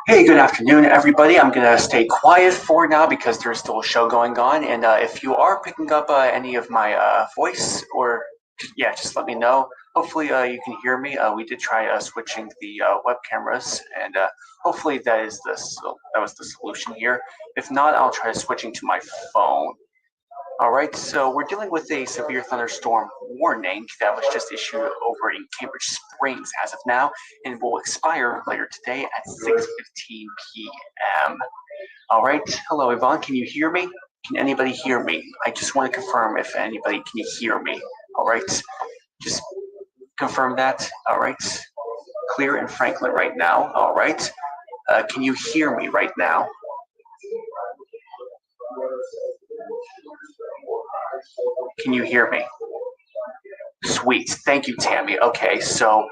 Hey, good afternoon, everybody. I'm going to stay quiet for now because there's still a show going on. And if you are picking up any of my voice or yeah, just let me know. Hopefully, you can hear me. We did try switching the web cameras, and hopefully that was the solution here. If not, I'll try switching to my phone. All right, so we're dealing with a severe thunderstorm warning that was just issued over in Cambridge Springs as of now and will expire later today at 6:15 p.m. All right, hello, Yvonne, can you hear me? Can anybody hear me? I just want to confirm if anybody can hear me. All right, just confirm that. All right, clear in Franklin right now. All right, can you hear me right now? Can you hear me? Sweet. Thank you, Tammy. Okay, so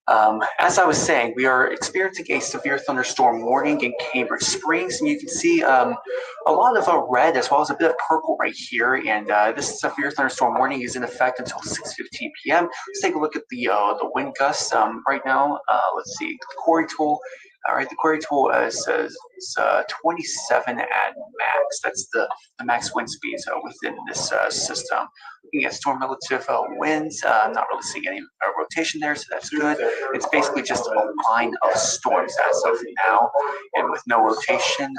as I was saying, we are experiencing a severe thunderstorm warning in Cambridge Springs, and you can see a lot of red as well as a bit of purple right here. And this severe thunderstorm warning is in effect until 6:15 p.m. Let's take a look at the wind gusts right now. Let's see, the Quarry tool. All right, the Quarry tool says 27 at max. That's the max wind speeds within this system. Looking at storm relative winds, I'm not really seeing any rotation there, so that's good. It's basically just a line of storms as of now, and with no rotation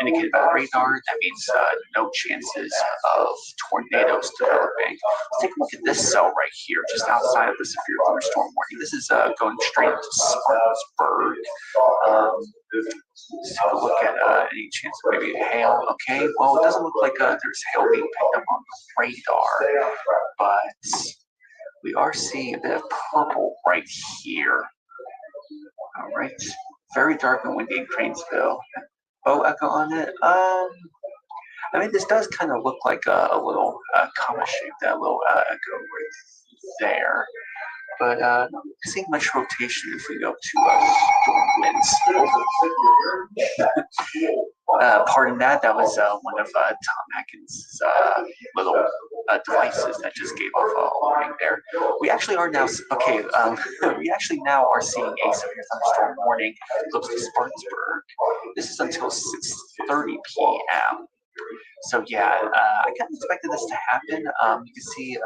indicated by the radar, that means no chances of tornadoes developing. Let's take a look at this cell right here, just outside of the severe thunderstorm warning. This is going straight into Spartanburg. Let's take a look at any chance of maybe hail. Okay, well, it doesn't look like there's hail being picked up on the radar, but we are seeing a bit of purple right here. All right, very dark and windy in Cranesville. Oh, echo on it. I mean, this does kind of look like a little comma shape, that little echo right there. But not seeing much rotation if we go to storm winds. Pardon that, that was one of Tom Atkins' little devices that just gave off a warning there. We actually are now, okay, we actually now are seeing a severe thunderstorm warning close to Spartanburg. This is until 6:30 p.m. So yeah, I kind of expected this to happen. You can see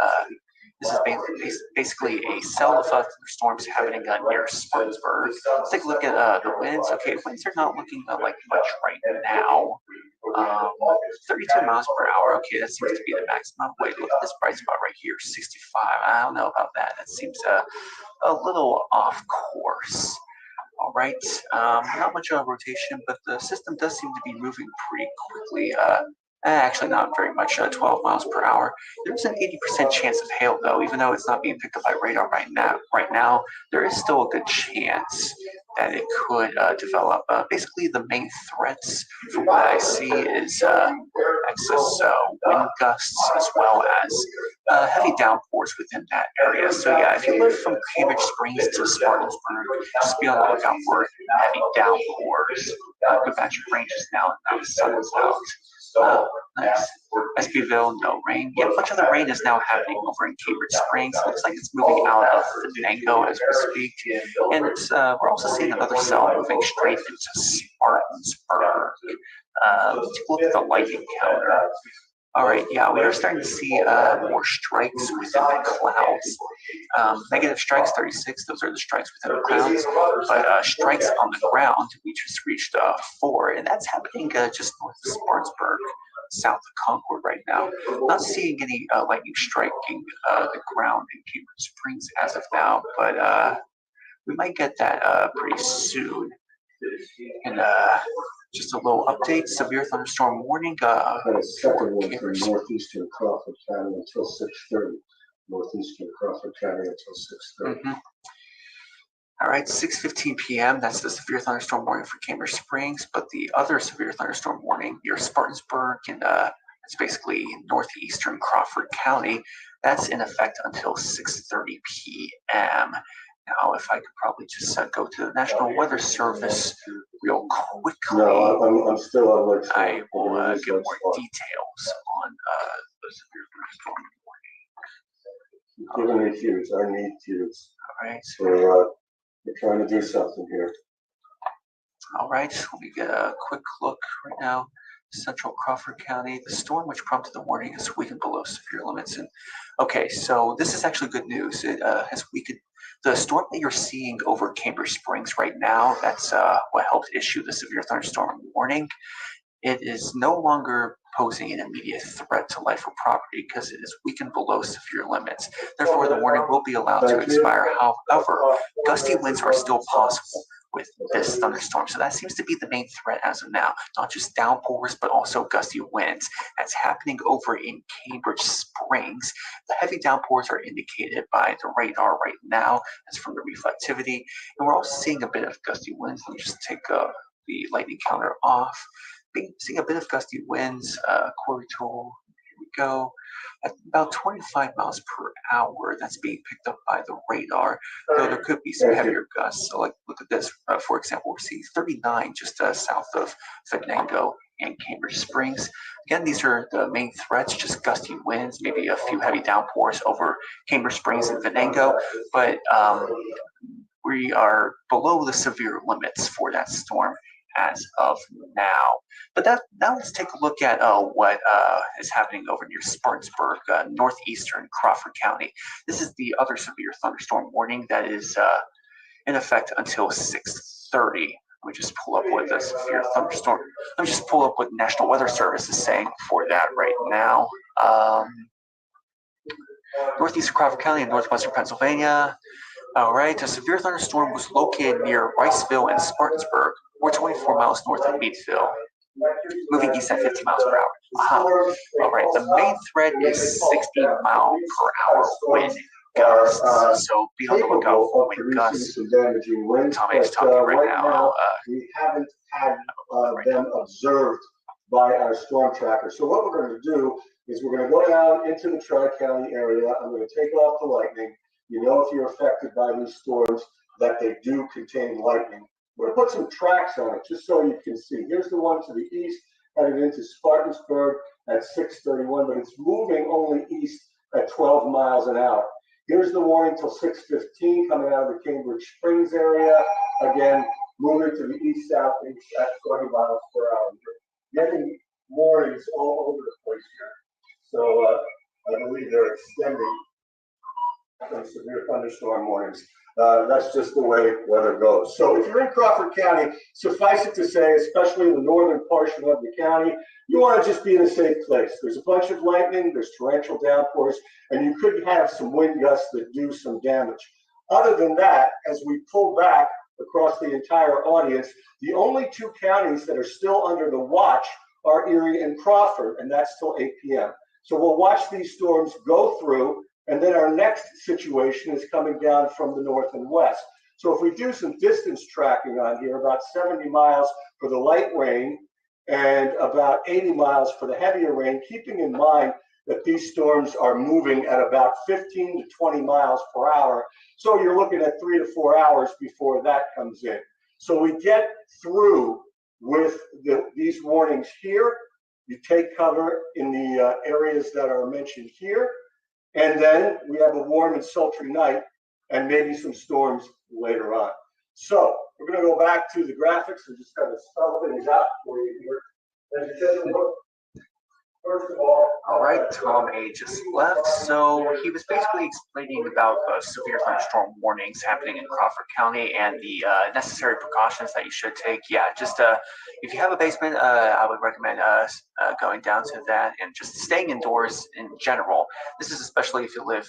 this is basically a cell of thunderstorms happening near Spartanburg. Let's take a look at the winds. Okay, winds are not looking like much right now. 32 miles per hour. Okay, that seems to be the maximum. Wait, look at this bright spot right here, 65. I don't know about that. That seems a little off course. All right, not much of a rotation, but the system does seem to be moving pretty quickly. Actually, not very much, 12 miles per hour. There's an 80% chance of hail, though, even though it's not being picked up by radar right now. Right now, there is still a good chance that it could develop. Basically, the main threats, from what I see, is excess wind gusts as well as heavy downpours within that area. So yeah, if you live from Cambridge Springs to Spartanburg, just be on the lookout for heavy downpours. Good batch of rain just now, and now the sun is out. Nice. SBville, no rain. Yeah, much of the rain is now happening over in Cambridge Springs. It looks like it's moving out of Venango as we speak. And it's we're also seeing another cell moving straight into Spartanburg. Let's take a look at the lightning counter. All right, yeah, we are starting to see more strikes within the clouds. Negative strikes, 36, those are the strikes within the clouds. But strikes on the ground, we just reached 4, and that's happening just north of Spartanburg, south of Concord right now. Not seeing any lightning striking the ground in Cambridge Springs as of now, but we might get that pretty soon. And just a little update, severe thunderstorm warning. Second one for northeastern Crawford County until 6:30. Northeastern Crawford County until 6:30. All right, 6:15 p.m. That's the severe thunderstorm warning for Cambridge Springs. But the other severe thunderstorm warning near Spartanburg and it's basically northeastern Crawford County. That's in effect until 6:30 p.m. Now, if I could probably just go to the National Weather Service real quickly. No, I'm still on Lake Storm. I will get more details on the severe thunderstorm warning. Given these years, I need to All right. for We're trying to do something here. All right, let me get a quick look right now. Central Crawford County, the storm which prompted the warning is weakened below severe limits. And okay, so this is actually good news. It has weakened. The storm that you're seeing over Cambridge Springs right now, that's what helped issue the severe thunderstorm warning. It is no longer posing an immediate threat to life or property because it is weakened below severe limits. Therefore, the warning will be allowed to expire. However, gusty winds are still possible with this thunderstorm. So that seems to be the main threat as of now, not just downpours, but also gusty winds. That's happening over in Cambridge Springs. The heavy downpours are indicated by the radar right now as from the reflectivity. And we're also seeing a bit of gusty winds. Let me just take the lightning counter off. Seeing a bit of gusty winds, quarry tool, here we go, at about 25 miles per hour. That's being picked up by the radar, though there could be some heavier gusts. So like, look at this, for example, we're seeing 39 just south of Venango and Cambridge Springs. Again, these are the main threats, just gusty winds, maybe a few heavy downpours over Cambridge Springs and Venango, but we are below the severe limits for that storm as of now. But now let's take a look at what is happening over near Spartanburg, northeastern Crawford County. This is the other severe thunderstorm warning that is in effect until 6:30. Let me just pull up what the severe thunderstorm. Let me just pull up what National Weather Service is saying for that right now. Northeastern Crawford County in northwestern Pennsylvania. All right, a severe thunderstorm was located near Riceville and Spartanburg, or 24 miles north of Meadville, moving east at 50 miles per hour. All right, the main threat is 60-mile-per-hour wind gusts, so be on the lookout for wind gusts. Tommy is talking right now. We haven't had them observed by our storm tracker. So what we're going to do is we're going to go down into the Tri-County area. I'm going to take off the lightning. You know, if you're affected by these storms, that they do contain lightning. We're going to put some tracks on it just so you can see. Here's the one to the east, headed into Spartanburg at 6:31, but it's moving only east at 12 miles an hour. Here's the warning till 6:15 coming out of the Cambridge Springs area. Again, moving to the east southeast at 20 miles per hour. You're getting warnings all over the place here. So I believe they're extending some severe thunderstorm warnings. That's just the way weather goes. So if you're in Crawford County, suffice it to say, especially in the northern portion of the county, you want to just be in a safe place. There's a bunch of lightning, there's torrential downpours, and you could have some wind gusts that do some damage. Other than that, as we pull back across the entire audience, the only two counties that are still under the watch are Erie and Crawford, and that's till 8 p.m. So we'll watch these storms go through, and then our next situation is coming down from the north and west. So if we do some distance tracking on here, about 70 miles for the light rain and about 80 miles for the heavier rain, keeping in mind that these storms are moving at about 15 to 20 miles per hour. So you're looking at 3 to 4 hours before that comes in. So we get through with these warnings here. You take cover in the areas that are mentioned here. And then we have a warm and sultry night and maybe some storms later on. So we're going to go back to the graphics and just kind of spell things out for you here. First of all right, Tom A just left. So he was basically explaining about severe thunderstorm warnings happening in Crawford County and the necessary precautions that you should take. Yeah, just if you have a basement, I would recommend going down to that and just staying indoors in general. This is especially if you live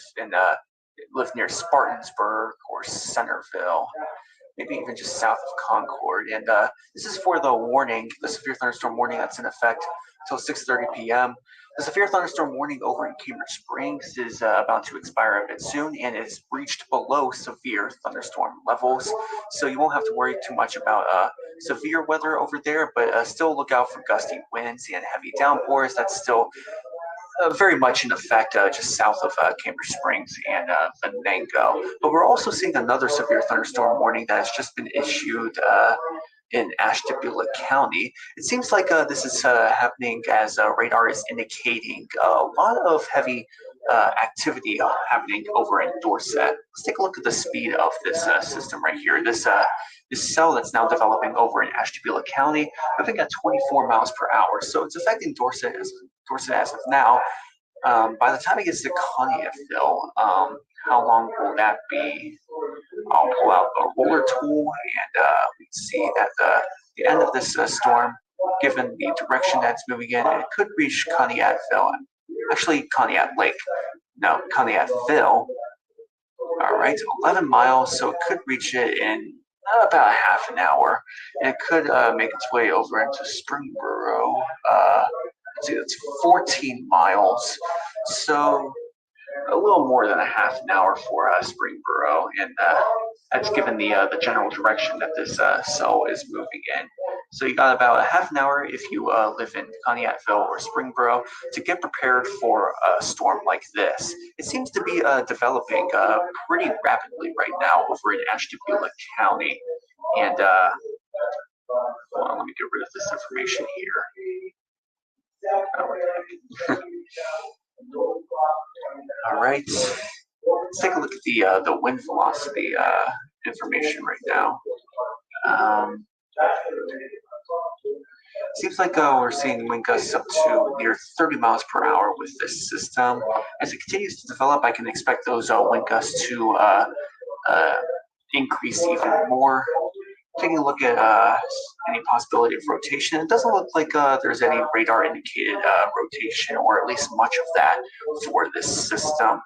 near Spartanburg or Centerville, maybe even just south of Concord. And this is for the warning, the severe thunderstorm warning that's in effect until 6:30 p.m. The severe thunderstorm warning over in Cambridge Springs is about to expire a bit soon, and it's reached below severe thunderstorm levels. So you won't have to worry too much about severe weather over there, but still look out for gusty winds and heavy downpours. That's still very much in effect just south of Cambridge Springs and Venango. But we're also seeing another severe thunderstorm warning that has just been issued in Ashtabula County. It seems like this is happening as radar is indicating a lot of heavy activity happening over in Dorset. Let's take a look at the speed of this system right here. This cell that's now developing over in Ashtabula County, moving at 24 miles per hour. So it's affecting Dorset as of now. By the time it gets to Conneautville, how long will that be? I'll pull out the roller tool and we can see that the end of this storm, given the direction that it's moving in, it could reach Conneautville. Actually, Conneaut Lake. No, Conneautville. All right, 11 miles, so it could reach it in about half an hour. And it could make its way over into Springboro. Let's see, that's 14 miles. So a little more than a half an hour for Springboro, and that's given the general direction that this cell is moving in. So you got about a half an hour if you live in Conneautville or Springboro to get prepared for a storm like this. It seems to be developing pretty rapidly right now over in Ashtabula County, and hold on, let me get rid of this information here. All right, let's take a look at the wind velocity information right now. Seems like we're seeing wind gusts up to near 30 miles per hour with this system. As it continues to develop, I can expect those wind gusts to increase even more. Taking a look at any possibility of rotation, it doesn't look like there's any radar indicated rotation, or at least much of that for this system.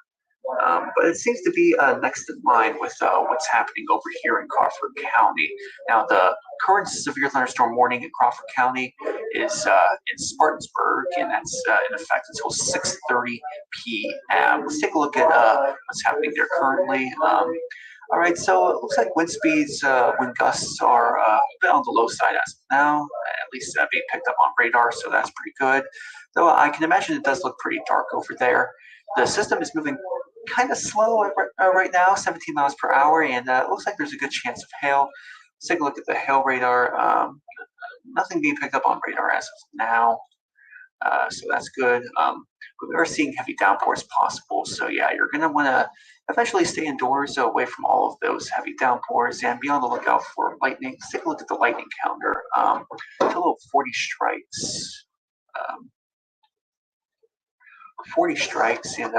But it seems to be next in line with what's happening over here in Crawford County. Now, the current severe thunderstorm warning in Crawford County is in Spartanburg, and that's in effect until 6:30 p.m. Let's take a look at what's happening there currently. All right, so it looks like wind speeds, wind gusts are a bit on the low side as of now, at least being picked up on radar, so that's pretty good. Though I can imagine it does look pretty dark over there. The system is moving kind of slow right now, 17 miles per hour, and it looks like there's a good chance of hail. Let's take a look at the hail radar. Nothing being picked up on radar as of now, so that's good. But we are seeing heavy downpours possible, so yeah, you're going to want to eventually stay indoors away from all of those heavy downpours and be on the lookout for lightning. Let's take a look at the lightning counter. Total of 40 strikes. 40 strikes, and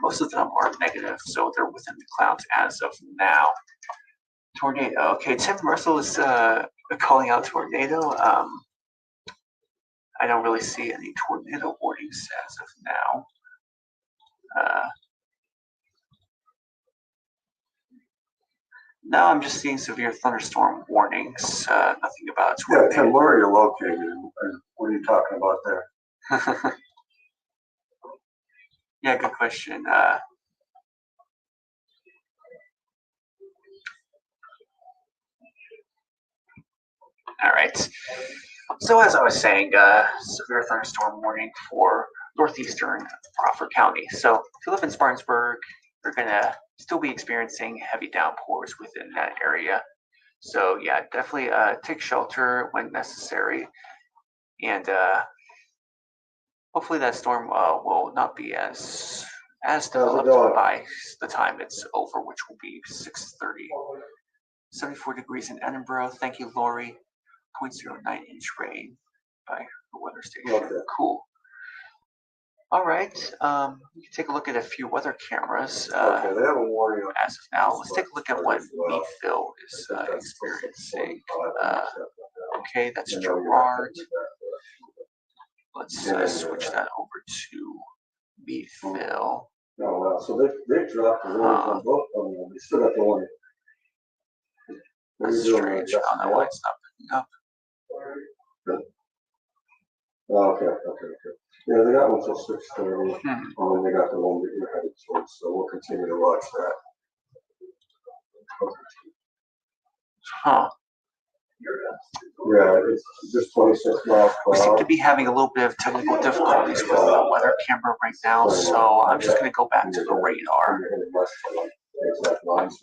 most of them are negative, so they're within the clouds as of now. Tornado. Okay, Tim Russell is calling out tornado. I don't really see any tornado warnings as of now. Now I'm just seeing severe thunderstorm warnings. Nothing about tornado. Yeah, Tim, where are you located, and what are you talking about there? Yeah, good question. All right. So as I was saying, severe thunderstorm warning for northeastern Crawford County. So if you live in Spartanburg, you're gonna still be experiencing heavy downpours within that area. So yeah, definitely take shelter when necessary, and hopefully that storm will not be as developed by the time it's over, which will be 6:30. 74 degrees in Edinburgh. Thank you, Lori. 0.09 inch rain by the weather station. Okay. Cool. All right. You can take a look at a few weather cameras. Okay, they have a warning. As of now, let's take a look at what Meadville is experiencing. Okay, that's Gerard. Let's switch that over to Meadville. Oh, wow. So they've dropped the warnings on both of them. They still got the warning. That's strange. I don't know why it's not picking up. Oh, okay. Yeah, they got one until 6:30, and then they got the one that you're headed towards. So we'll continue to watch that. Huh. Yeah, it's just 26 miles per hour. We seem to be having a little bit of technical difficulties with the weather camera right now, so I'm just going to go back to the radar.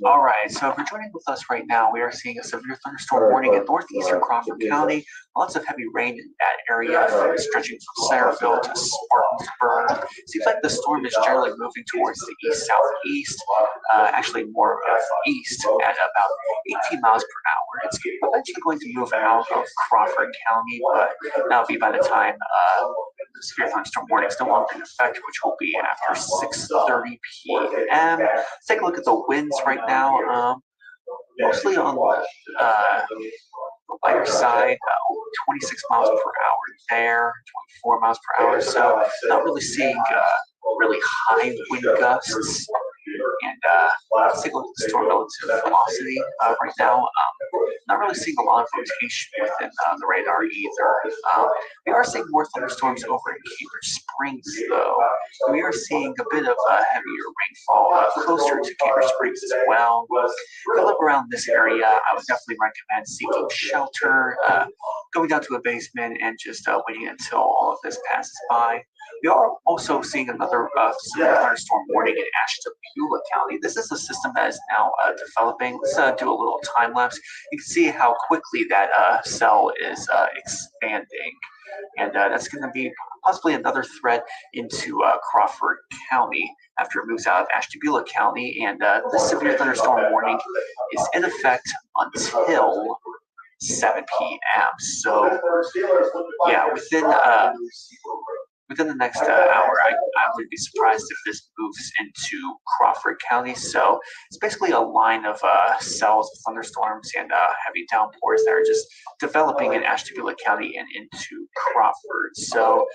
All right, so if you're joining with us right now, we are seeing a severe thunderstorm warning in northeastern Crawford County. Lots of heavy rain in that area, stretching from Centerville to Spartanburg. Seems like the storm is generally moving towards the east-southeast, actually more of east at about 18 miles per hour. It's eventually going to move out of Crawford County, but that'll be by the time the severe thunderstorm warning is no longer in effect, which will be after 6:30 p.m. Let's take a look at the winds right now. Mostly on the lighter side, 26 miles per hour there, 24 miles per hour. So not really seeing really high wind gusts. And let's take a look at the storm relative velocity right now. Not really seeing a lot of rotation within the radar either. We are seeing more thunderstorms over in Cambridge Springs, though. We are seeing a bit of heavier rainfall closer to Cambridge Springs as well. If you live around this area, I would definitely recommend seeking shelter, going down to a basement, and just waiting until all of this passes by. We are also seeing another severe thunderstorm warning in Ashtabula County. This is a system that is now developing. Let's do a little time lapse. You can see how quickly that cell is expanding. And that's going to be possibly another threat into Crawford County after it moves out of Ashtabula County. And this severe thunderstorm warning is in effect until 7 p.m. So, yeah, within the next hour, I would be surprised if this moves into Crawford County. So it's basically a line of cells of thunderstorms and heavy downpours that are just developing in Ashtabula County and into Crawford. So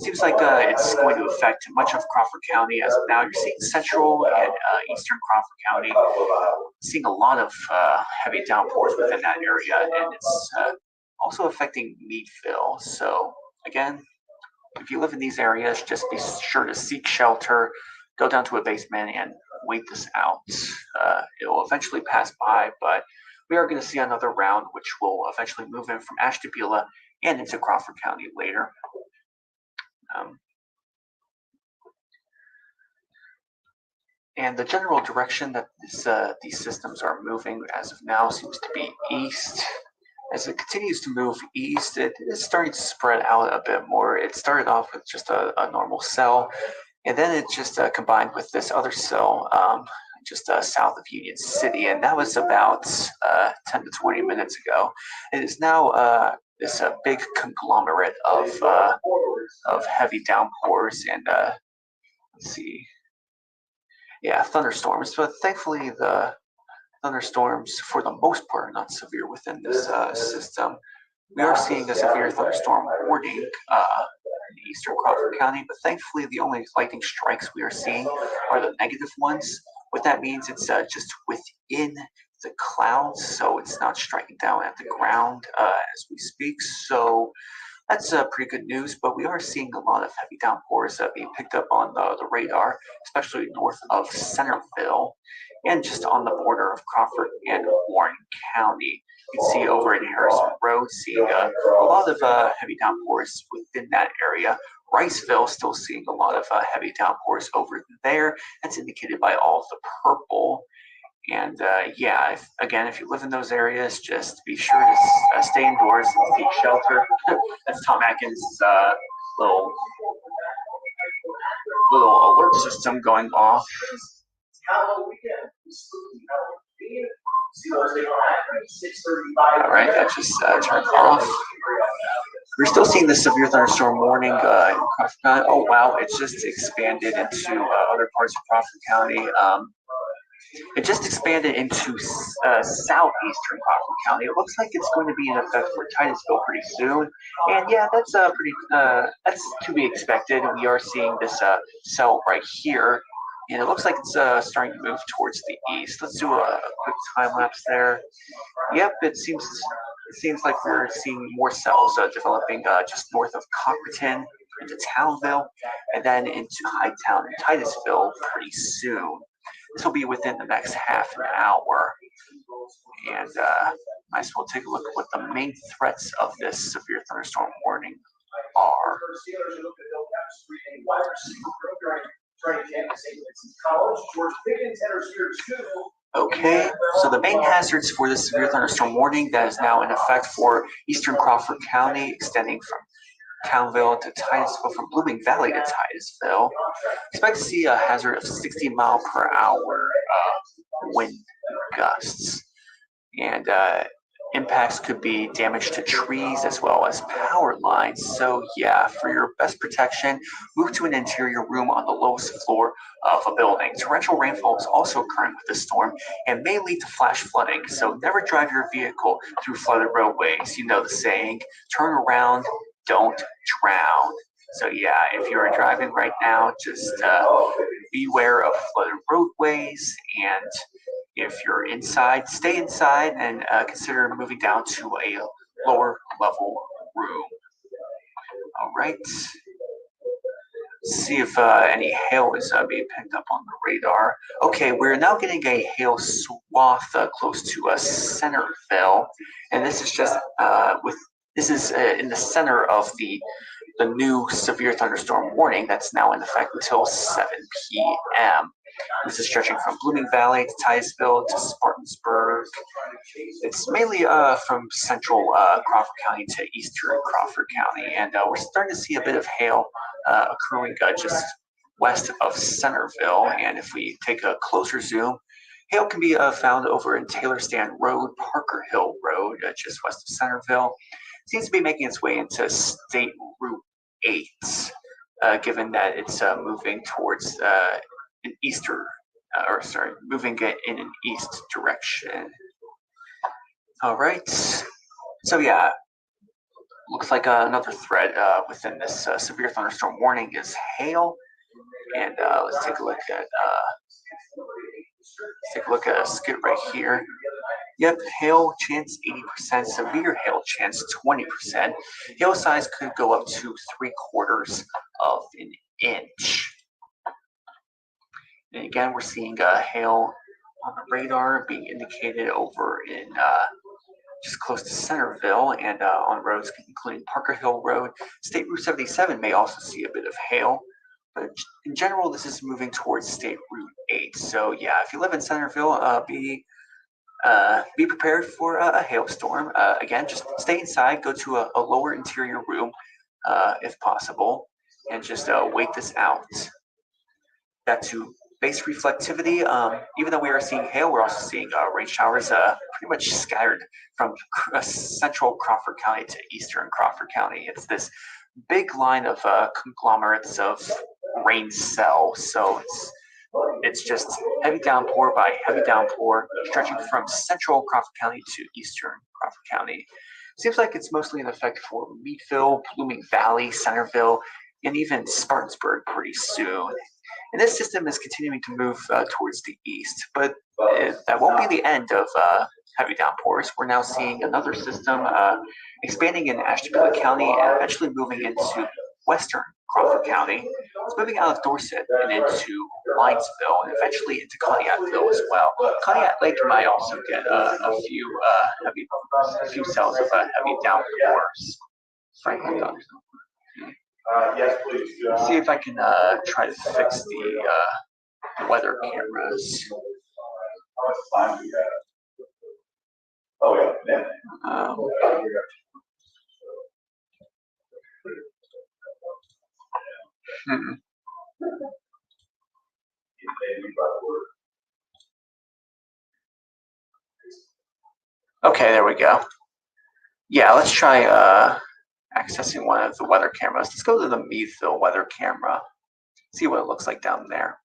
it seems like it's going to affect much of Crawford County as of now. You're seeing central and eastern Crawford County, seeing a lot of heavy downpours within that area, and it's also affecting Meadville. So again, if you live in these areas, just be sure to seek shelter, go down to a basement, and wait this out. It will eventually pass by, but we are going to see another round, which will eventually move in from Ashtabula and into Crawford County later. And the general direction that these systems are moving as of now seems to be east. As it continues to move east, it is starting to spread out a bit more. It started off with just a normal cell, and then it just combined with this other cell just south of Union City, and that was about 10 to 20 minutes ago. It is now this big conglomerate of heavy downpours and let's see, yeah, thunderstorms. But thankfully, the thunderstorms, for the most part, are not severe within this system. We are seeing a severe thunderstorm warning in eastern Crawford County, but thankfully the only lightning strikes we are seeing are the negative ones. What that means, it's just within the clouds, so it's not striking down at the ground as we speak. So that's pretty good news, but we are seeing a lot of heavy downpours being picked up on the radar, especially north of Centerville and just on the border of Crawford and Warren County. You can see over in Harrison Road, seeing a lot of heavy downpours within that area. Riceville still seeing a lot of heavy downpours over there. That's indicated by all of the purple. And yeah, if you live in those areas, just be sure to stay indoors and seek shelter. That's Tom Atkins' little alert system going off. All right, that just turned off. We're still seeing the severe thunderstorm warning in Crawford County. Oh wow, it's just expanded into other parts of Crawford County. It just expanded into southeastern Crawford County. It looks like it's going to be in effect for Titusville pretty soon. And yeah, that's that's to be expected. We are seeing this cell right here, and it looks like it's starting to move towards the east. Let's do a quick time lapse there. Yep, it seems like we're seeing more cells developing just north of Cockerton into Townville, and then into Hightown and Titusville pretty soon. This will be within the next half an hour. And might as well take a look at what the main threats of this severe thunderstorm warning are. Okay, so the main hazards for this severe thunderstorm warning that is now in effect for eastern Crawford County, extending from Townville to Titusville, from Blooming Valley to Titusville. Expect to see a hazard of 60-mile-per-hour wind gusts. And impacts could be damage to trees as well as power lines. So yeah, for your best protection, move to an interior room on the lowest floor of a building. Torrential rainfall is also occurring with this storm and may lead to flash flooding. So never drive your vehicle through flooded roadways. You know the saying, turn around, don't drown. So yeah, if you're driving right now, just beware of flooded roadways, and if you're inside, stay inside and consider moving down to a lower level room. All right. See if any hail is being picked up on the radar. Okay, we're now getting a hail swath close to Centerville, and this is just in the center of the new severe thunderstorm warning that's now in effect until 7 p.m. This is stretching from Blooming Valley to Titusville to Spartansburg. It's mainly from central Crawford County to eastern Crawford County, and we're starting to see a bit of hail occurring just west of Centerville. And if we take a closer zoom, hail can be found over in Taylor Stand Road, Parker Hill Road, just west of Centerville. Seems to be making its way into State Route 8, given that it's moving towards an moving it in an east direction. All right. So yeah, looks like another thread within this severe thunderstorm warning is hail. And let's take a look at a skid right here. Yep, hail chance 80%, severe hail chance 20%. Hail size could go up to 3/4 of an inch. And again, we're seeing hail on the radar being indicated over in just close to Centerville, and on roads including Parker Hill Road. State Route 77 may also see a bit of hail, but in general, this is moving towards State Route 8. So yeah, if you live in Centerville, be prepared for a hailstorm. Again, just stay inside, go to a lower interior room if possible, and just wait this out. Back to base reflectivity. Even though we are seeing hail, we're also seeing rain showers pretty much scattered from central Crawford County to eastern Crawford County. It's this big line of conglomerates of rain cells. So it's just heavy downpour by heavy downpour, stretching from central Crawford County to eastern Crawford County. Seems like it's mostly in effect for Meadville, Blooming Valley, Centerville, and even Spartansburg pretty soon. And this system is continuing to move towards the east, but that won't be the end of heavy downpours. We're now seeing another system expanding in Ashtabula County and eventually moving into western Crawford County. It's moving out of Dorset and into Linesville and eventually into Conneautville as well. Conneaut Lake might also get a few cells of heavy downpours. Franklin Dodgers. Yes, please. See if I can try to fix the weather cameras. Oh yeah. Okay, there we go. Yeah, let's try accessing one of the weather cameras. Let's go to the Meadville weather camera. See what it looks like down there.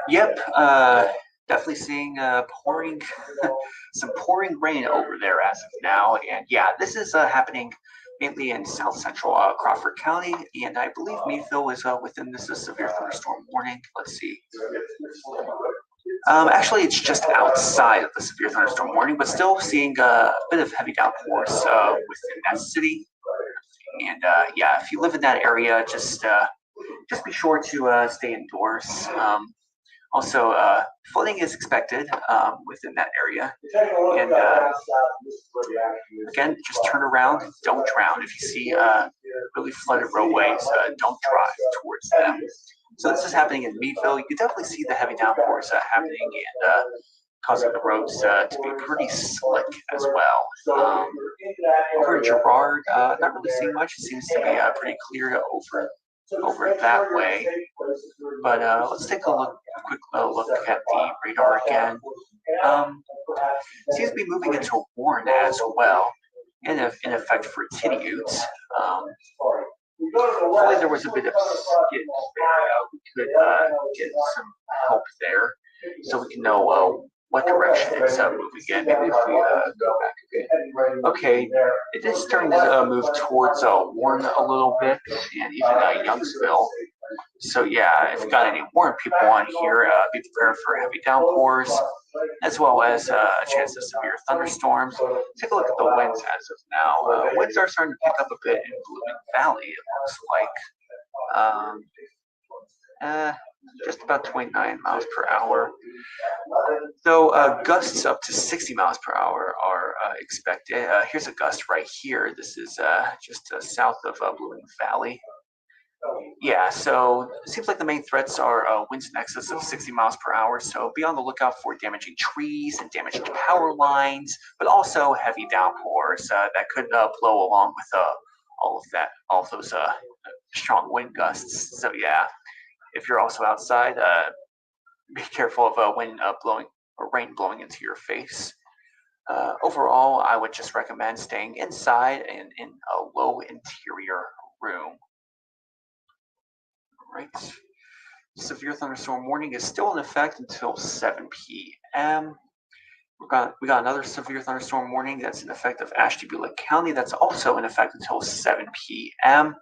Yep, definitely seeing pouring, some pouring rain over there as of now. And yeah, this is happening mainly in south central Crawford County, and I believe Meadville is within this severe thunderstorm warning. Let's see. Actually, it's just outside of the severe thunderstorm warning, but still seeing a bit of heavy downpours within that city. And yeah, if you live in that area, just be sure to stay indoors. Also, flooding is expected within that area. And again, just turn around, don't drown. If you see really flooded roadways, don't drive towards them. So this is happening in Meadville. You can definitely see the heavy downpours happening and causing the roads to be pretty slick as well. Over in Girard, not really seeing much. It seems to be pretty clear over that way. But let's take a quick look at the radar again. Seems to be moving into Warren as well, and in effect for Tidioutes. Hopefully there was a bit of skid there. We could get some help there, so we can know what direction it's moving in. Maybe if we go back a bit. Okay, it is starting to move towards Warren a little bit, and even Youngsville. So yeah, if you got any Warren people on here, be prepared for heavy downpours, as well as a chance of severe thunderstorms. Take a look at the winds as of now. Winds are starting to pick up a bit in Blooming Valley, it looks like. Just about 29 miles per hour. Though gusts up to 60 miles per hour are expected. Here's a gust right here. This is just south of Blooming Valley. Yeah, so it seems like the main threats are winds in excess of 60 miles per hour. So be on the lookout for damaging trees and damaged power lines, but also heavy downpours that could blow along with all of those strong wind gusts. So yeah, if you're also outside, be careful of wind blowing or rain blowing into your face. Overall, I would just recommend staying inside and in a low interior room. Right. Severe thunderstorm warning is still in effect until 7 p.m. We got another severe thunderstorm warning that's in effect of Ashtabula County. That's also in effect until 7 p.m.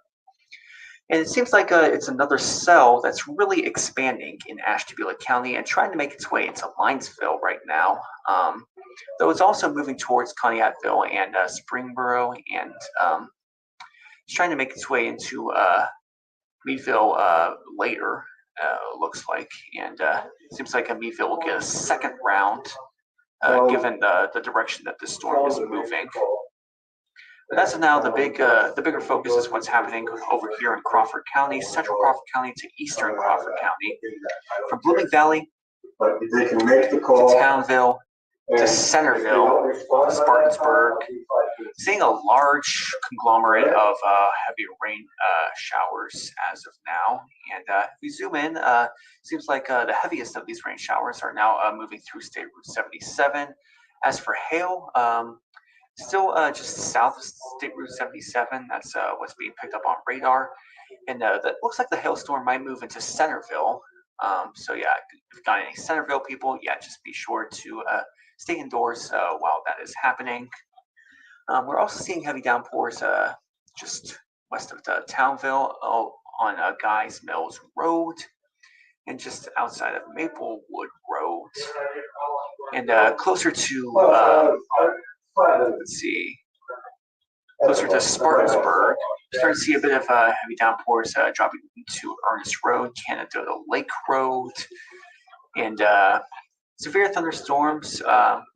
And it seems like it's another cell that's really expanding in Ashtabula County and trying to make its way into Linesville right now. Though it's also moving towards Conneautville and Springboro, and it's trying to make its way into Meadville later, looks like, and it seems like Meadville will get a second round given the direction that the storm is moving. But as of now, the bigger focus is what's happening over here in Crawford County, central Crawford County to eastern Crawford County, from Blooming Valley to Townville to Centerville, Spartansburg, seeing a large conglomerate of heavy rain showers as of now. And if we zoom in, seems like the heaviest of these rain showers are now moving through State Route 77. As for hail, still just south of State Route 77, that's what's being picked up on radar. And that looks like the hailstorm might move into Centerville. So yeah, if you've got any Centerville people, yeah, just be sure to stay indoors while that is happening. We're also seeing heavy downpours just west of Townville on Guys Mills Road and just outside of Maplewood Road. And closer to, let's see, closer to Spartansburg, you're starting to see a bit of heavy downpours dropping into Ernest Road, Canada Lake Road, and severe thunderstorms.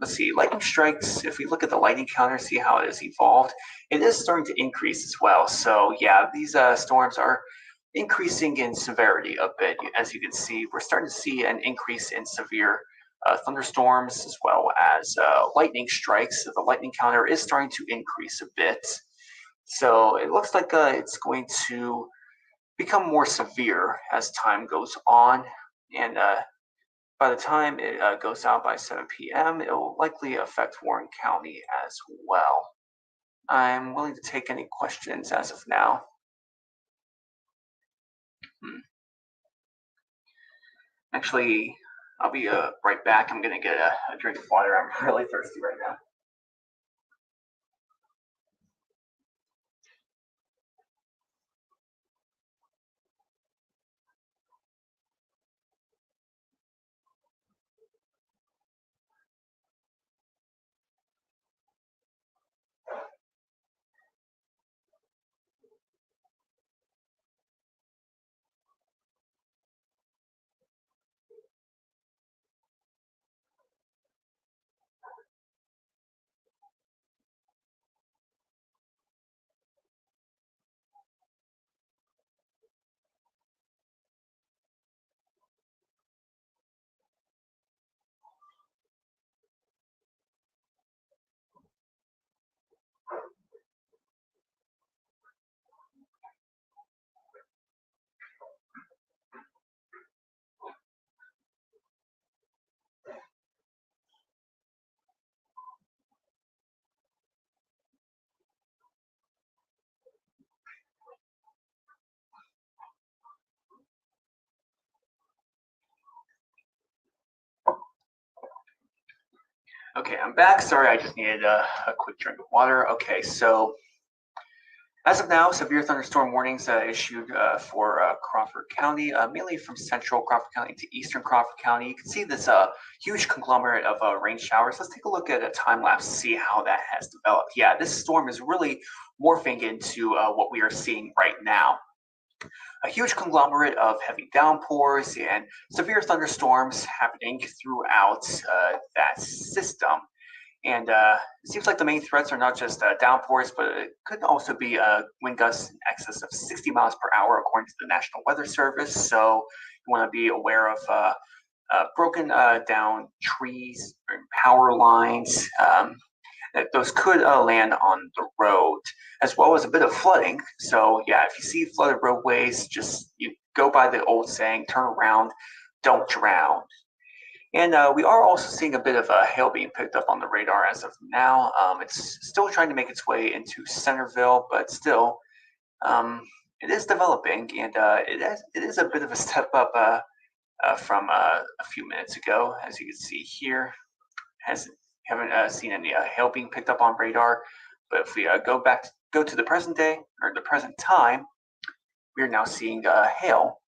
Let's see, lightning strikes. If we look at the lightning counter, see how it has evolved, it is starting to increase as well. So yeah, these storms are increasing in severity a bit. As you can see, we're starting to see an increase in severe thunderstorms as well as lightning strikes. So the lightning counter is starting to increase a bit. So it looks like it's going to become more severe as time goes on. And by the time it goes out by 7 p.m., it will likely affect Warren County as well. I'm willing to take any questions as of now. Actually, I'll be right back. I'm going to get a drink of water. I'm really thirsty right now. Okay, I'm back. Sorry, I just needed a quick drink of water. Okay, so as of now, severe thunderstorm warnings issued for Crawford County, mainly from central Crawford County to eastern Crawford County. You can see this huge conglomerate of rain showers. Let's take a look at a time lapse to see how that has developed. Yeah, this storm is really morphing into what we are seeing right now. A huge conglomerate of heavy downpours and severe thunderstorms happening throughout that system. And it seems like the main threats are not just downpours, but it could also be wind gusts in excess of 60 miles per hour, according to the National Weather Service. So you want to be aware of broken down trees and power lines. That those could land on the road, as well as a bit of flooding. So yeah, if you see flooded roadways, just you go by the old saying, turn around, don't drown. And we are also seeing a bit of hail being picked up on the radar as of now. It's still trying to make its way into Centerville, but still, it is developing, and it is a bit of a step up from a few minutes ago, as you can see here. Haven't seen any hail being picked up on radar, but if we go to the present day or the present time, we are now seeing hail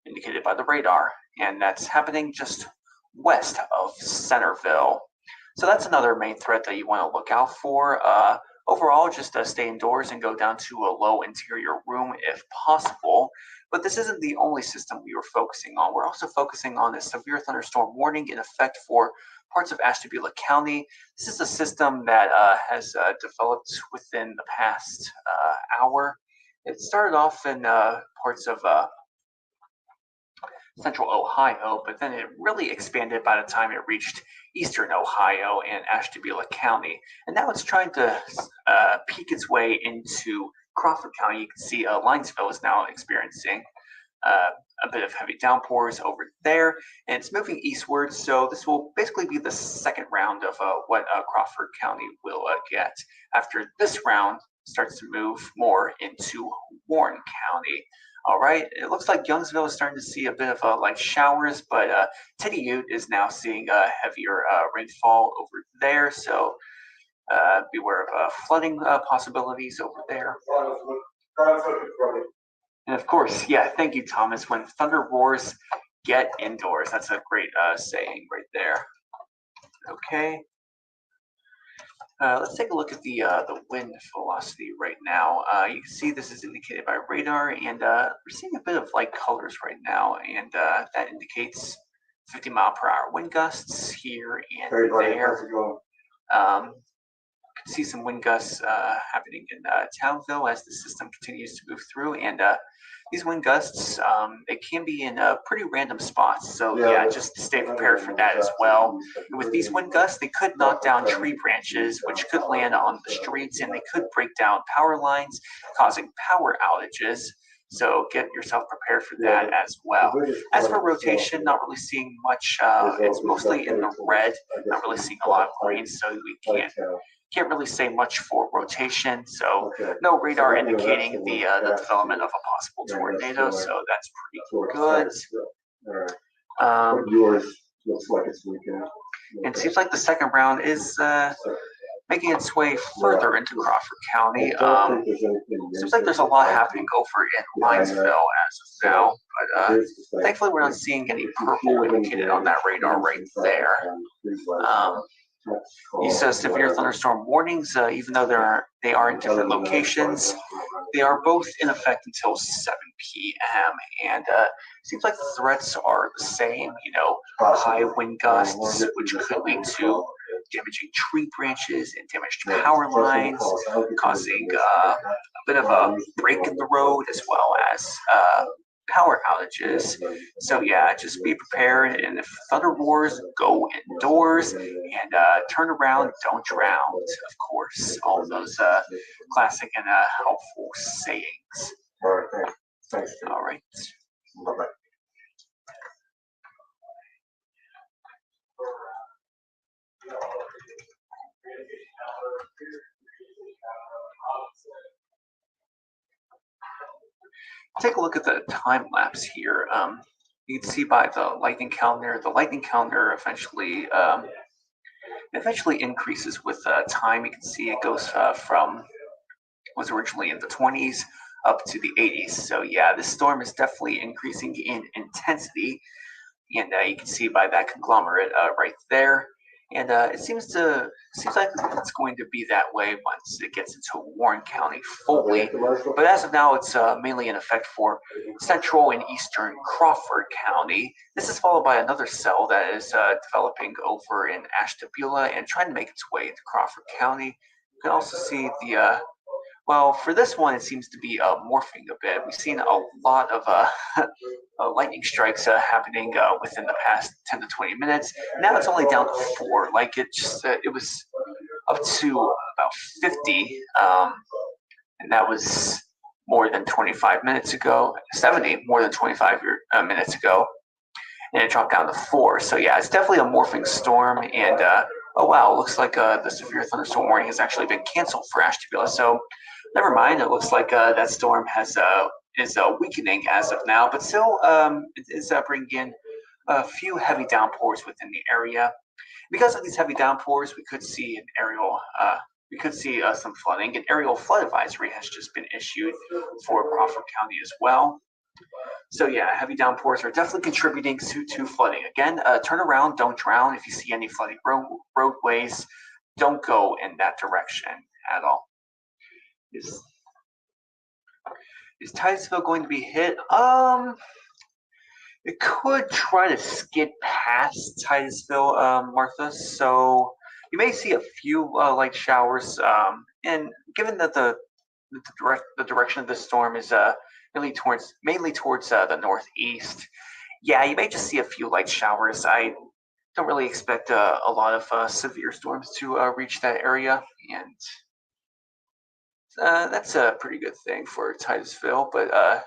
indicated by the radar, and that's happening just west of Centerville. So that's another main threat that you want to look out for. Overall, just stay indoors and go down to a low interior room if possible. But this isn't the only system we were focusing on. We're also focusing on a severe thunderstorm warning in effect for parts of Ashtabula County. This is a system that has developed within the past hour. It started off in parts of central Ohio, but then it really expanded by the time it reached eastern Ohio and Ashtabula County. And now it's trying to peek its way into Crawford County. You can see Linesville is now experiencing a bit of heavy downpours over there, and it's moving eastward. So this will basically be the second round of what Crawford County will get. After this round starts to move more into Warren County. All right, it looks like Youngsville is starting to see a bit of light showers, but Teddy Ute is now seeing heavier rainfall over there. So beware of flooding possibilities over there. And of course, yeah, thank you, Thomas. When thunder roars, get indoors. That's a great saying right there. Okay. Let's take a look at the wind velocity right now. You can see this is indicated by radar, and we're seeing a bit of light colors right now, and that indicates 50-mile-per-hour wind gusts here and there. Can see some wind gusts happening in Townville as the system continues to move through, and these wind gusts they can be in pretty random spots. So yeah, just stay prepared for that as well. And with these wind gusts, they could knock down tree branches, which could land on the streets, and they could break down power lines, causing power outages. So get yourself prepared for that as well. As for rotation, not really seeing much. It's mostly in the red. Not really seeing a lot of rain, so we can't really say much for rotation. So no radar indicating the development of a possible tornado. So that's pretty good. Yours looks like it's weekend. It seems like the second round is making its way further into Crawford County. Seems like there's a lot happening over in Linesville as of now, but thankfully we're not seeing any purple indicated on that radar right there. These severe thunderstorm warnings, even though they are in different locations, they are both in effect until 7 p.m. And seems like the threats are the same. You know, high wind gusts, which could lead to damaging tree branches and damaged power lines, causing a bit of a break in the road as well as power outages. So yeah, just be prepared, and if thunder roars, go indoors and turn around, don't drown. Of course, all of those classic and helpful sayings. All right, thanks. All right. Bye-bye. Take a look at the time lapse here. You can see by the lightning calendar eventually It eventually increases with time. You can see it goes from was originally in the 20s up to the 80s. So yeah, this storm is definitely increasing in intensity, and you can see by that conglomerate right there. And it seems like it's going to be that way once it gets into Warren County fully. But as of now, it's mainly in effect for central and eastern Crawford County. This is followed by another cell that is developing over in Ashtabula and trying to make its way into Crawford County. You can also see the well, for this one, it seems to be morphing a bit. We've seen a lot of lightning strikes happening within the past 10 to 20 minutes. Now it's only down to 4. Like it was up to about 50, and that was more than 25 minutes ago. 70 more than 25 minutes ago, and it dropped down to 4. So yeah, it's definitely a morphing storm. And oh wow, it looks like the severe thunderstorm warning has actually been canceled for Ashtabula. So never mind. It looks like that storm is weakening as of now, but still it is bringing in a few heavy downpours within the area. Because of these heavy downpours, we could see some flooding. An aerial flood advisory has just been issued for Crawford County as well. So yeah, heavy downpours are definitely contributing to flooding. Again, turn around, don't drown. If you see any flooding roadways, don't go in that direction at all. Is Titusville going to be hit? It could try to skid past Titusville, Martha. So you may see a few light showers. And given that the direction of the storm is mainly towards the northeast, yeah, you may just see a few light showers. I don't really expect a lot of severe storms to reach that area, and that's a pretty good thing for Titusville, but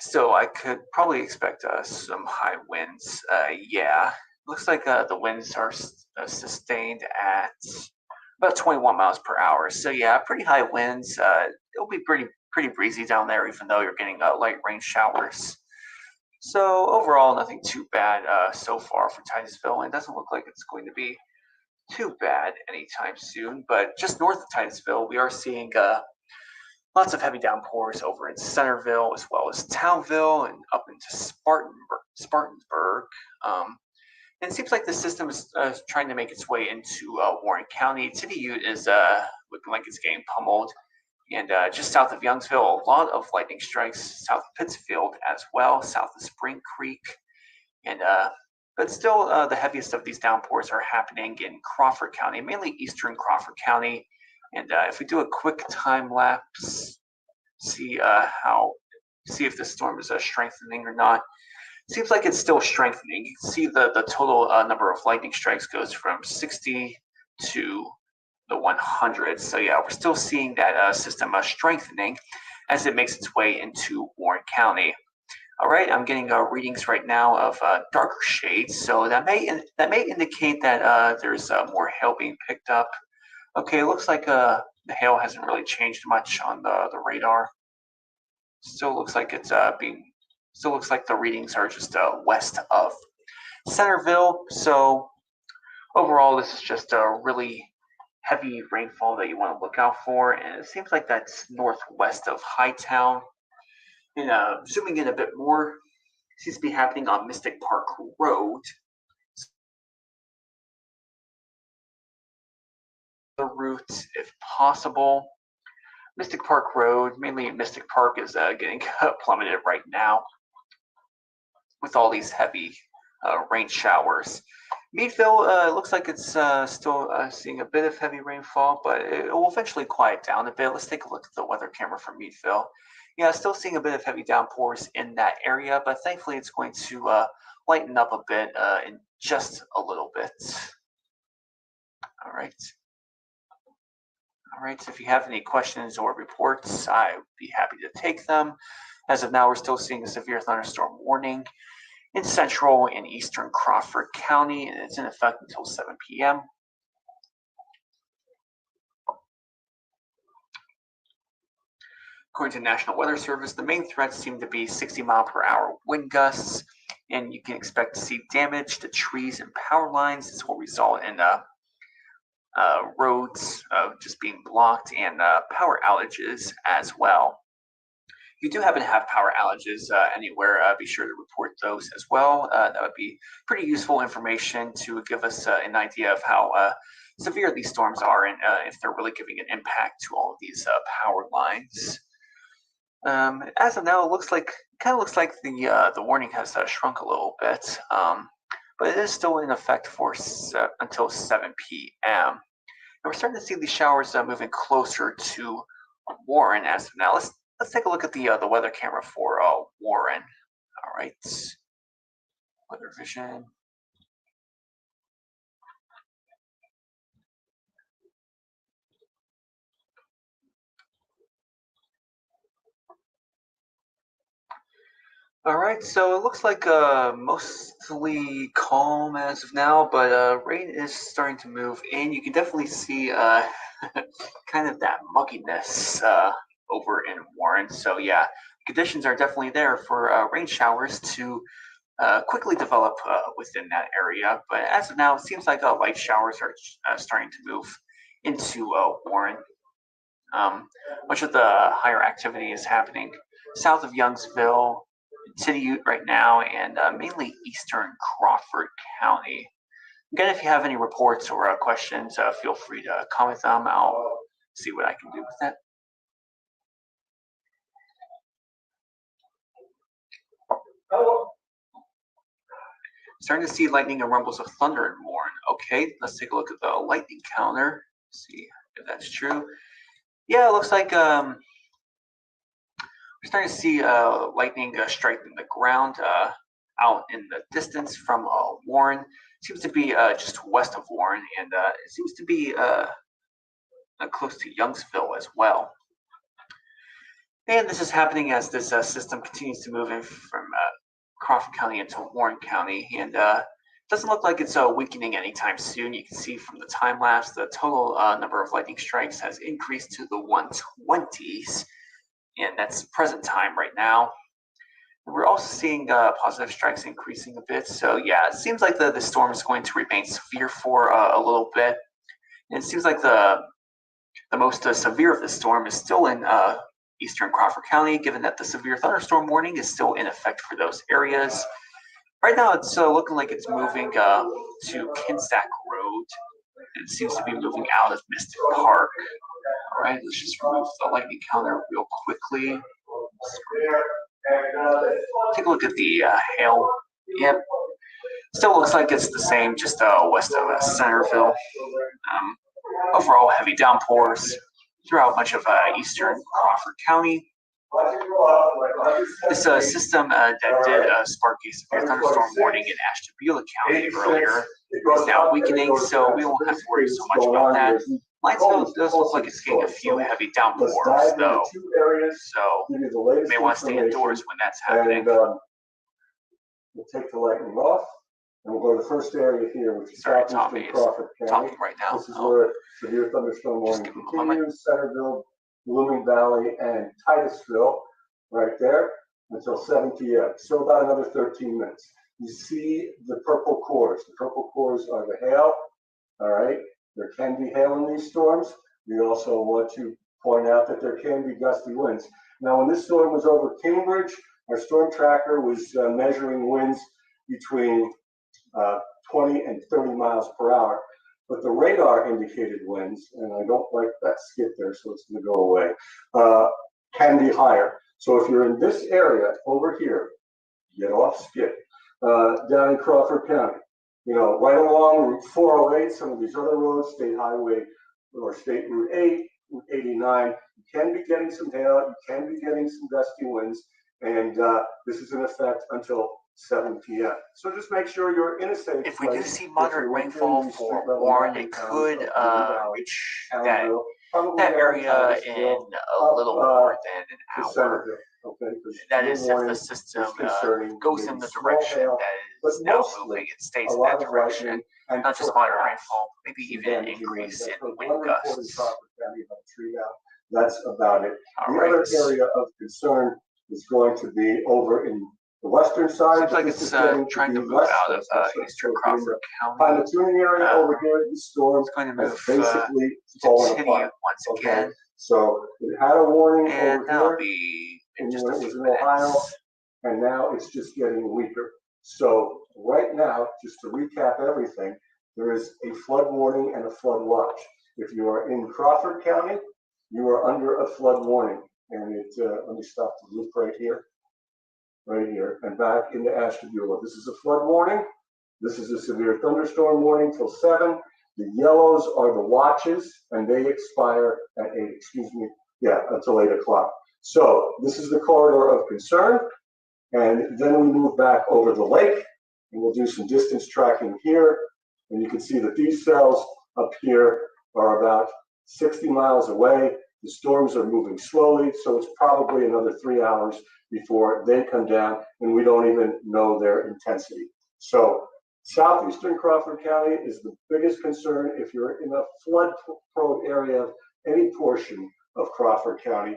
still, I could probably expect some high winds. Yeah, looks like the winds are sustained at about 21 miles per hour. So yeah, pretty high winds. It'll be pretty breezy down there, even though you're getting light rain showers. So overall, nothing too bad so far for Titusville, and it doesn't look like it's going to be too bad anytime soon. But just north of Titusville, we are seeing lots of heavy downpours over in Centerville, as well as Townville and up into Spartanburg. And it seems like the system is trying to make its way into Warren County. City Ute is looking like it's getting pummeled. And just south of Youngsville, a lot of lightning strikes. South of Pittsfield as well, south of Spring Creek. And but still, the heaviest of these downpours are happening in Crawford County, mainly eastern Crawford County. And if we do a quick time lapse, see if the storm is strengthening or not. Seems like it's still strengthening. You can see the total number of lightning strikes goes from 60 to the 100. So yeah, we're still seeing that system strengthening as it makes its way into Warren County. All right, I'm getting readings right now of darker shades, so that may indicate that there's more hail being picked up. Okay, it looks like the hail hasn't really changed much on the radar. Still looks like it's Still looks like the readings are just west of Centerville. So overall, this is just a really heavy rainfall that you want to look out for, and it seems like that's northwest of Hightown. And zooming in a bit more, seems to be happening on Mystic Park Road. The route, if possible. Mystic Park Road, mainly Mystic Park, is getting plummeted right now with all these heavy rain showers. Meadville looks like it's still seeing a bit of heavy rainfall, but it will eventually quiet down a bit. Let's take a look at the weather camera for Meadville. Yeah, still seeing a bit of heavy downpours in that area, but thankfully it's going to lighten up a bit in just a little bit. All right. All right, so if you have any questions or reports, I would be happy to take them. As of now, we're still seeing a severe thunderstorm warning in central and eastern Crawford County, and it's in effect until 7 p.m. According to the National Weather Service, the main threats seem to be 60-mile-per-hour wind gusts, and you can expect to see damage to trees and power lines. This will result in roads just being blocked, and power outages as well. If you do happen to have power outages anywhere, be sure to report those as well. That would be pretty useful information to give us an idea of how severe these storms are, and if they're really giving an impact to all of these power lines. As of now, it kind of looks like the warning has shrunk a little bit, but it is still in effect for until 7 p.m. And we're starting to see these showers moving closer to Warren as of now. Let's take a look at the weather camera for Warren. All right, weather vision. All right, so it looks like mostly calm as of now, but rain is starting to move in. You can definitely see kind of that mugginess over in Warren. So yeah, conditions are definitely there for rain showers to quickly develop within that area. But as of now, it seems like light showers are starting to move into Warren. Much of the higher activity is happening south of Youngsville, City Ute right now, and mainly eastern Crawford County. Again, if you have any reports or questions, feel free to comment them. I'll see what I can do with that. Starting to see lightning and rumbles of thunder in Warren. Okay, let's take a look at the lightning counter. See if that's true. Yeah, it looks like we're starting to see lightning striking the ground out in the distance from Warren. Seems to be just west of Warren, and it seems to be close to Youngsville as well. And this is happening as this system continues to move in from Crawford County into Warren County, and doesn't look like it's weakening anytime soon. You can see from the time lapse the total number of lightning strikes has increased to the 120s, and that's present time right now. And we're also seeing positive strikes increasing a bit. So yeah, it seems like the storm is going to remain severe for a little bit. And it seems like the most severe of the storm is still in eastern Crawford County, given that the severe thunderstorm warning is still in effect for those areas. Right now, it's looking like it's moving to Kinsack Road. It seems to be moving out of Mystic Park. All right, let's just remove the lightning counter real quickly. Take a look at the hail. Yep, still looks like it's the same, just west of Centerville. Overall, heavy downpours throughout much of eastern Crawford County. This system that did spark a severe thunderstorm warning in Ashtabula County earlier is now weakening, so we won't have to worry so much about that. Linesville does look like it's getting a few heavy downpours, though, so you may want to stay indoors when that's happening. We'll take the lightning off, and we'll go to the first area here, which is southeastern Crawford County. Talking right now. This is where severe thunderstorm warning continues. Centerville, Blooming Valley, and Titusville, right there, until 7 p.m. So about another 13 minutes. You see the purple cores. The purple cores are the hail. All right. There can be hail in these storms. We also want to point out that there can be gusty winds. Now, when this storm was over Cambridge, our storm tracker was measuring winds between 20 and 30 miles per hour. But the radar indicated winds, and I don't like that skip there, so it's going to go away, can be higher. So if you're in this area over here, get off skip. Down in Crawford County, you know, right along Route 408, some of these other roads, State Highway or State Route 8, Route 89, you can be getting some hail, you can be getting some gusty winds, and this is in effect until 7 p.m. So just make sure you're in a safe place. If we do see moderate rainfall for Warren, it could reach that area in a little more than an hour. Okay, that is if the system goes in the direction that is now moving, it stays in that direction. Not just moderate rainfall, maybe even an increase in wind gusts. That's about it. The other area of concern is going to be over in The western side. Seems like this it's is getting trying to be move less out of so eastern so in Crawford the County. Pilot tuning area over here, the storm It's going to has move basically fallen to Tinny apart. once Okay, again, so it had a warning and over that'll here be in when just a it few was in Ohio, minutes. and now it's just getting weaker. So right now, just to recap everything, there is a flood warning and a flood watch. If you are in Crawford County, you are under a flood warning. And let me stop the loop right here, and back into Ashtabula. This is a flood warning. This is a severe thunderstorm warning till 7. The yellows are the watches, and they expire at 8, until 8 o'clock. So this is the corridor of concern. And then we move back over the lake, and we'll do some distance tracking here. And you can see that these cells up here are about 60 miles away. The storms are moving slowly, so it's probably another 3 hours before they come down, and we don't even know their intensity. So southeastern Crawford County is the biggest concern. If you're in a flood-prone area of any portion of Crawford County,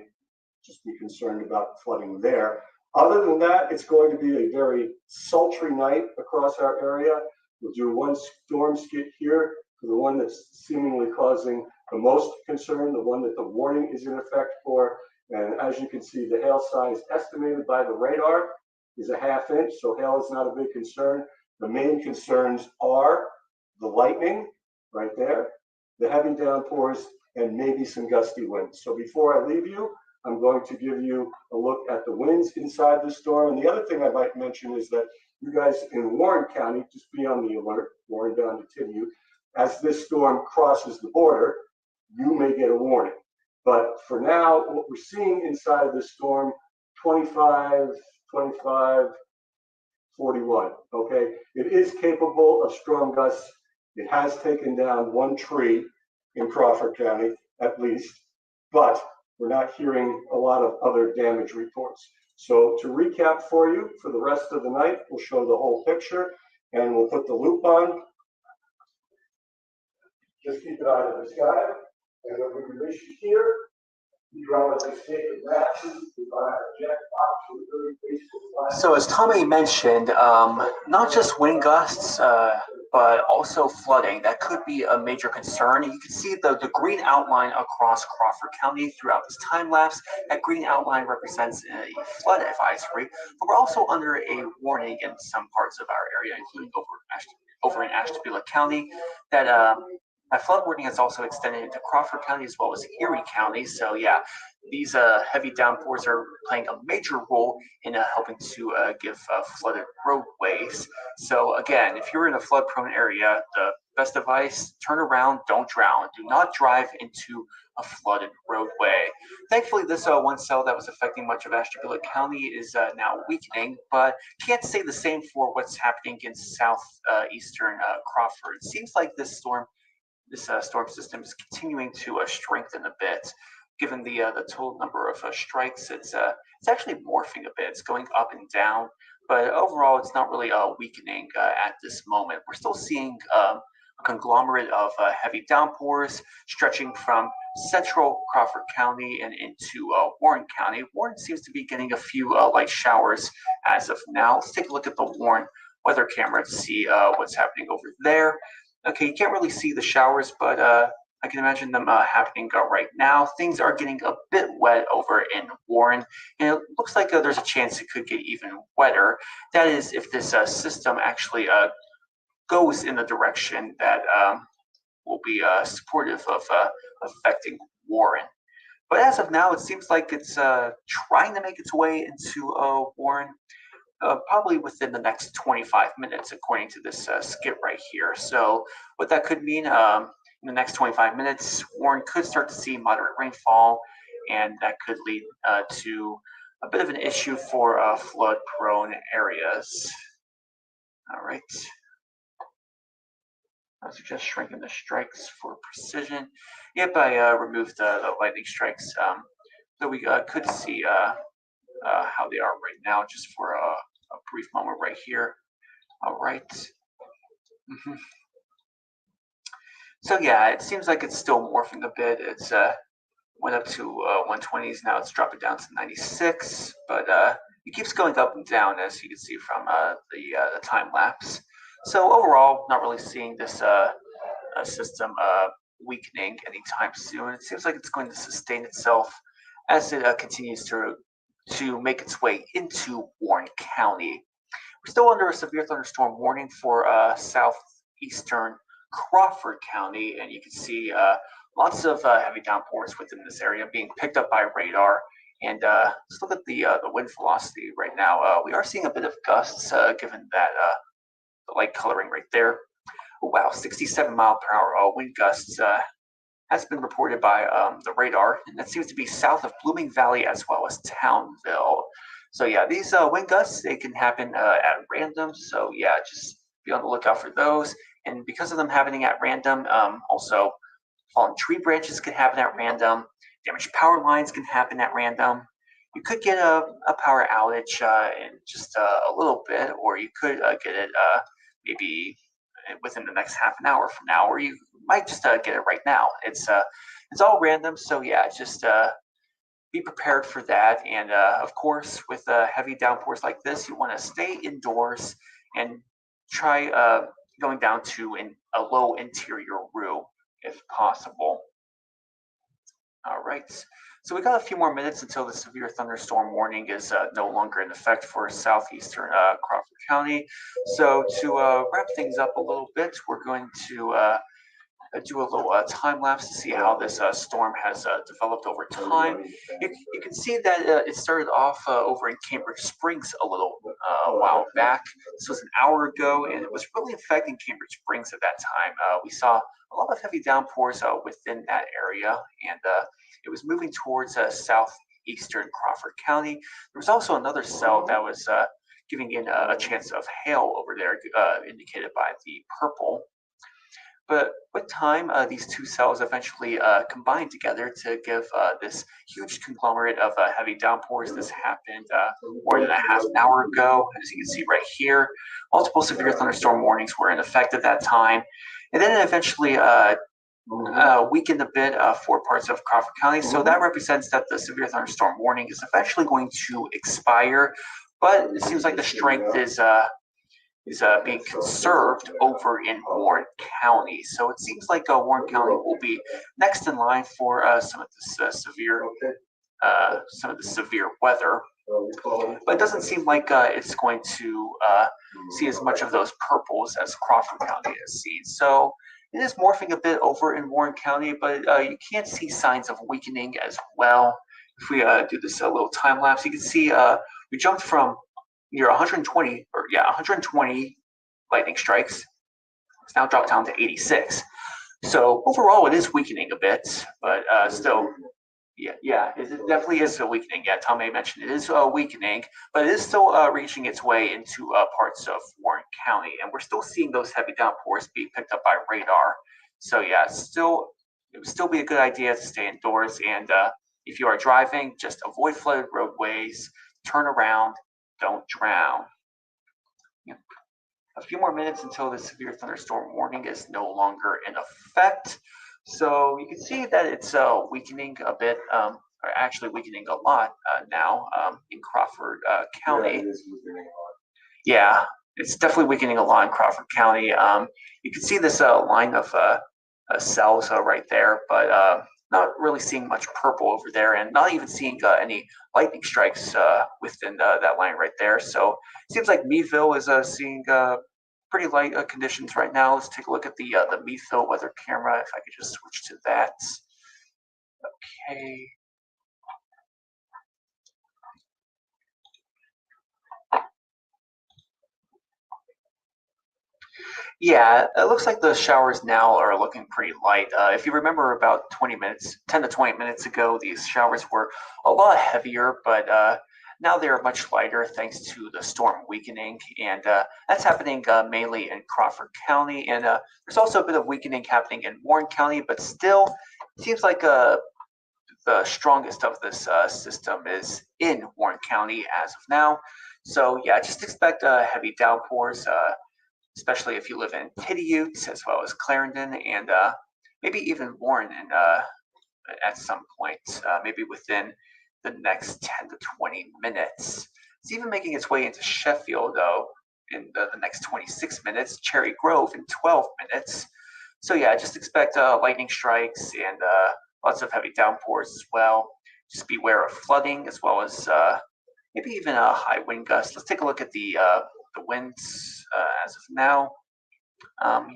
just be concerned about flooding there. Other than that, it's going to be a very sultry night across our area. We'll do one storm skit here for the one that's seemingly causing the most concern, the one that the warning is in effect for. And as you can see, the hail size estimated by the radar is a ½ inch, so hail is not a big concern. The main concerns are the lightning right there, the heavy downpours, and maybe some gusty winds. So before I leave you, I'm going to give you a look at the winds inside the storm. And the other thing I might mention is that you guys in Warren County, just be on the alert, Warren down to Tinneview. As this storm crosses the border, you may get a warning. But for now, what we're seeing inside of the storm, 25, 41, okay? It is capable of strong gusts. It has taken down one tree in Crawford County, at least, but we're not hearing a lot of other damage reports. So to recap for you, for the rest of the night, we'll show the whole picture and we'll put the loop on. Just keep an eye on the sky. And when we release you here, you relatively take the matches, we buy a jet box with very basic. So as Tommy mentioned, not just wind gusts, but also flooding. That could be a major concern. You can see the green outline across Crawford County throughout this time lapse. That green outline represents a flood advisory, but we're also under a warning in some parts of our area, including over in Ashtabula County, that flood warning has also extended into Crawford County as well as Erie County. So yeah, these heavy downpours are playing a major role in helping to give flooded roadways. So again, if you're in a flood-prone area, the best advice, turn around, don't drown. Do not drive into a flooded roadway. Thankfully, this one cell that was affecting much of Ashtabula County is now weakening, but can't say the same for what's happening in southeastern Crawford. It seems like this storm system is continuing to strengthen a bit. Given the total number of strikes, it's actually morphing a bit. It's going up and down, but overall, it's not really weakening at this moment. We're still seeing a conglomerate of heavy downpours stretching from central Crawford County and into Warren County. Warren seems to be getting a few light showers as of now. Let's take a look at the Warren weather camera to see what's happening over there. Okay, you can't really see the showers, but I can imagine them happening right now. Things are getting a bit wet over in Warren, and it looks like there's a chance it could get even wetter. That is, if this system actually goes in the direction that will be supportive of affecting Warren. But as of now, it seems like it's trying to make its way into Warren. Probably within the next 25 minutes, according to this skit right here. So what that could mean, in the next 25 minutes, Warren could start to see moderate rainfall, and that could lead to a bit of an issue for flood-prone areas. All right. I suggest shrinking the strikes for precision. Yep, I removed the lightning strikes. So we could see how they are right now, just for a brief moment right here. All right. So yeah, it seems like it's still morphing a bit. It's went up to 120s. Now it's dropping down to 96, but it keeps going up and down, as you can see from the time lapse. So overall, not really seeing this system weakening anytime soon. It seems like it's going to sustain itself as it continues to make its way into Warren County. We're still under a severe thunderstorm warning for southeastern Crawford County, and you can see lots of heavy downpours within this area being picked up by radar. And let's look at the wind velocity right now. We are seeing a bit of gusts, given that the light coloring right there. Oh, wow, 67-mile-per-hour wind gusts has been reported by the radar, and that seems to be south of Blooming Valley as well as Townville. So yeah, these wind gusts, they can happen at random. So yeah, just be on the lookout for those. And because of them happening at random, also fallen tree branches can happen at random. Damaged power lines can happen at random. You could get a power outage in just a little bit, or you could get it maybe within the next half an hour from now, or you might just get it right now. It's all random, so yeah, just be prepared for that. And of course, with heavy downpours like this, you want to stay indoors and try going down to a low interior room if possible. All right. So we got a few more minutes until the severe thunderstorm warning is no longer in effect for southeastern Crawford County. So to wrap things up a little bit, we're going to do a little time lapse to see how this storm has developed over time. You can see that it started off over in Cambridge Springs a little while back. This was an hour ago, and it was really affecting Cambridge Springs at that time. We saw a lot of heavy downpours within that area, and it was moving towards southeastern Crawford County. There was also another cell that was giving in a chance of hail over there, indicated by the purple. But with time, these two cells eventually combined together to give this huge conglomerate of heavy downpours. This happened more than a half an hour ago. As you can see right here, multiple severe thunderstorm warnings were in effect at that time. And then it eventually weakened a bit for parts of Crawford County. So that represents that the severe thunderstorm warning is eventually going to expire. But it seems like the strength is being conserved over in Warren County. So it seems like Warren County will be next in line for some of this severe weather. But it doesn't seem like it's going to see as much of those purples as Crawford County has seen. So it is morphing a bit over in Warren County, but you can't see signs of weakening as well. If we do this little time lapse, you can see we jumped from near 120 lightning strikes. It's now dropped down to 86. So overall, it is weakening a bit, but still, yeah, it definitely is a weakening. Yeah, Tom May mentioned it is weakening, but it is still reaching its way into parts of Warren County, and we're still seeing those heavy downpours being picked up by radar. So yeah, it would still be a good idea to stay indoors, and if you are driving, just avoid flooded roadways, turn around, don't drown. Yeah. A few more minutes until the severe thunderstorm warning is no longer in effect. So you can see that it's weakening a bit, or actually weakening a lot now in Crawford County. Yeah, it's definitely weakening a lot in Crawford County. You can see this line of cells right there, but not really seeing much purple over there, and not even seeing any lightning strikes within that line right there. So it seems like Meadville is seeing pretty light conditions right now. Let's take a look at the Meadville weather camera. If I could just switch to that. Okay. Yeah, it looks like the showers now are looking pretty light. If you remember about 10 to 20 minutes ago, these showers were a lot heavier, but now they're much lighter thanks to the storm weakening. And that's happening mainly in Crawford County. And there's also a bit of weakening happening in Warren County, but still, it seems like the strongest of this system is in Warren County as of now. So yeah, just expect heavy downpours, especially if you live in Pittiyute as well as Clarendon, and maybe even Warren and at some point, maybe within the next 10 to 20 minutes. It's even making its way into Sheffield, though, in the next 26 minutes, Cherry Grove in 12 minutes. So yeah, just expect lightning strikes and lots of heavy downpours as well. Just beware of flooding as well as maybe even a high wind gust. Let's take a look at the winds as of now.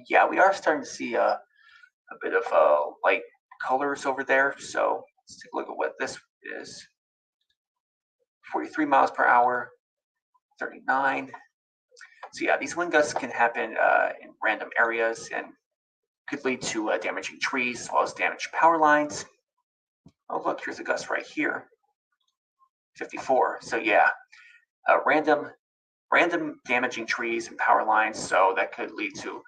Yeah, we are starting to see a bit of light colors over there. So let's take a look at what this is. 43 miles per hour, 39. So yeah, these wind gusts can happen in random areas and could lead to damaging trees as well as damaged power lines. Oh look, here's a gust right here, 54. So yeah, random damaging trees and power lines. So that could lead to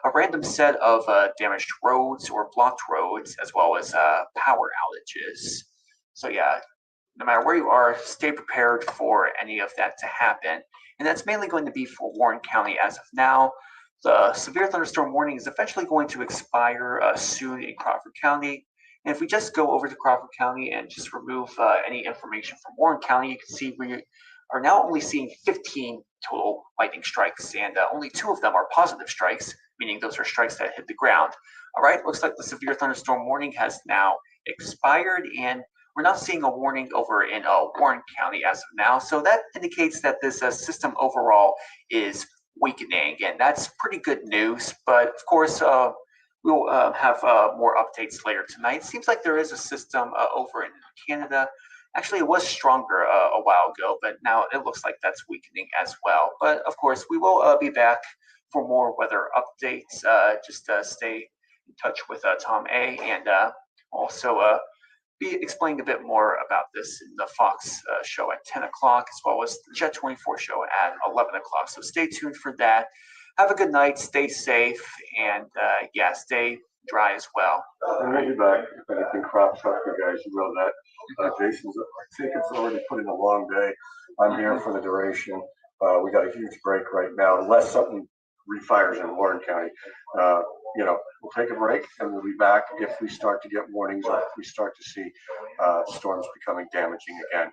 a random set of damaged roads or blocked roads as well as power outages. So yeah, no matter where you are, stay prepared for any of that to happen. And that's mainly going to be for Warren County as of now. The severe thunderstorm warning is eventually going to expire soon in Crawford County. And if we just go over to Crawford County and just remove any information from Warren County, you can see we are now only seeing 15 total lightning strikes, and only 2 of them are positive strikes, meaning those are strikes that hit the ground. All right, looks like the severe thunderstorm warning has now expired, and we're not seeing a warning over in Warren County as of now. So that indicates that this system overall is weakening, and that's pretty good news. But of course, we'll have more updates later tonight. It seems like there is a system over in Canada. Actually, it was stronger a while ago, but now it looks like that's weakening as well. But of course, we will be back for more weather updates. Just stay in touch with Tom A. and also be explaining a bit more about this in the Fox show at 10 o'clock, as well as the Jet 24 show at 11 o'clock. So stay tuned for that. Have a good night, stay safe, and yeah, stay dry as well. And we'll be back if anything crops up, you guys, you know that. Jason's, I think it's already put in a long day. I'm here for the duration. We got a huge break right now, unless something refires in Warren County. You know, we'll take a break and we'll be back if we start to get warnings or if we start to see storms becoming damaging again.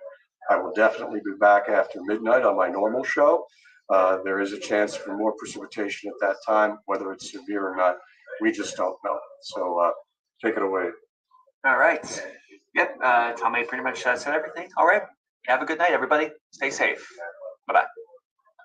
I will definitely be back after midnight on my normal show. There is a chance for more precipitation at that time, whether it's severe or not. We just don't know. So take it away. All right. Yep. Tommy pretty much said everything. All right. Have a good night, everybody. Stay safe. Bye-bye.